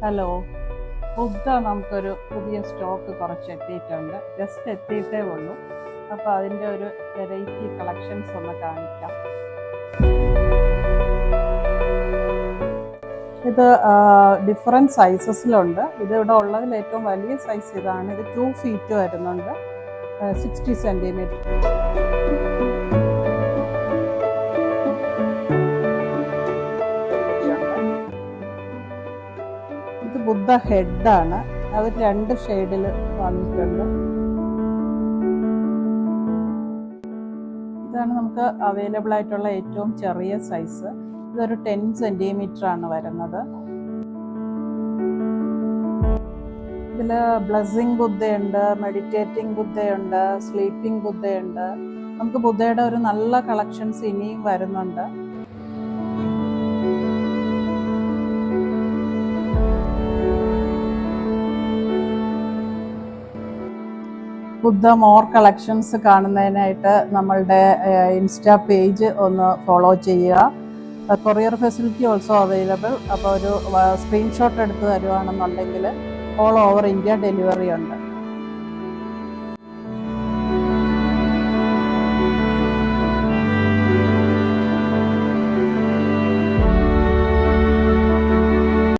Hello, ബുദ്ധ നമുക്കൊരു പുതിയ stock കുറച്ച് എത്തിയിട്ടുണ്ട്. ജസ്റ്റ് എത്തിയിട്ടേ ഉള്ളൂ. അപ്പോൾ അതിൻ്റെ ഒരു വെറൈറ്റി കളക്ഷൻസ് ഒന്ന് കാണിക്കാം. ഇത് ഡിഫറെൻറ്റ് സൈസസിലുണ്ട്. ഇത് ഇവിടെ ഉള്ളതിൽ ഏറ്റവും വലിയ സൈസ് ഇതാണ്. ഇത് 2 feet വരുന്നുണ്ട്, 60 centimeter. ഇത് ബുദ്ധ ഹെഡാണ്. അത് 2 ഷെയ്ഡിൽ വന്നിട്ടുണ്ട്. ഇതാണ് നമുക്ക് അവൈലബിൾ ആയിട്ടുള്ള ഏറ്റവും ചെറിയ സൈസ്. ഇതൊരു 10 centimeter ആണ് വരുന്നത്. ഇതിൽ ബ്ലസ്സിംഗ് ബുദ്ധയുണ്ട്, മെഡിറ്റേറ്റിംഗ് ബുദ്ധയുണ്ട്, സ്ലീപ്പിംഗ് ബുദ്ധയുണ്ട്. നമുക്ക് ബുദ്ധയുടെ ഒരു നല്ല കളക്ഷൻസ് ഇനിയും വരുന്നുണ്ട്. ബുദ്ധ മോർ കളക്ഷൻസ് കാണുന്നതിനായിട്ട് നമ്മളുടെ ഇൻസ്റ്റാ പേജ് ഒന്ന് ഫോളോ ചെയ്യുക. Courier facility also available. അപ്പോൾ ഒരു സ്ക്രീൻഷോട്ട് എടുത്ത് തരുവാണെന്നുണ്ടെങ്കിൽ ഓൾ ഓവർ ഇന്ത്യ ഡെലിവറി ഉണ്ട്.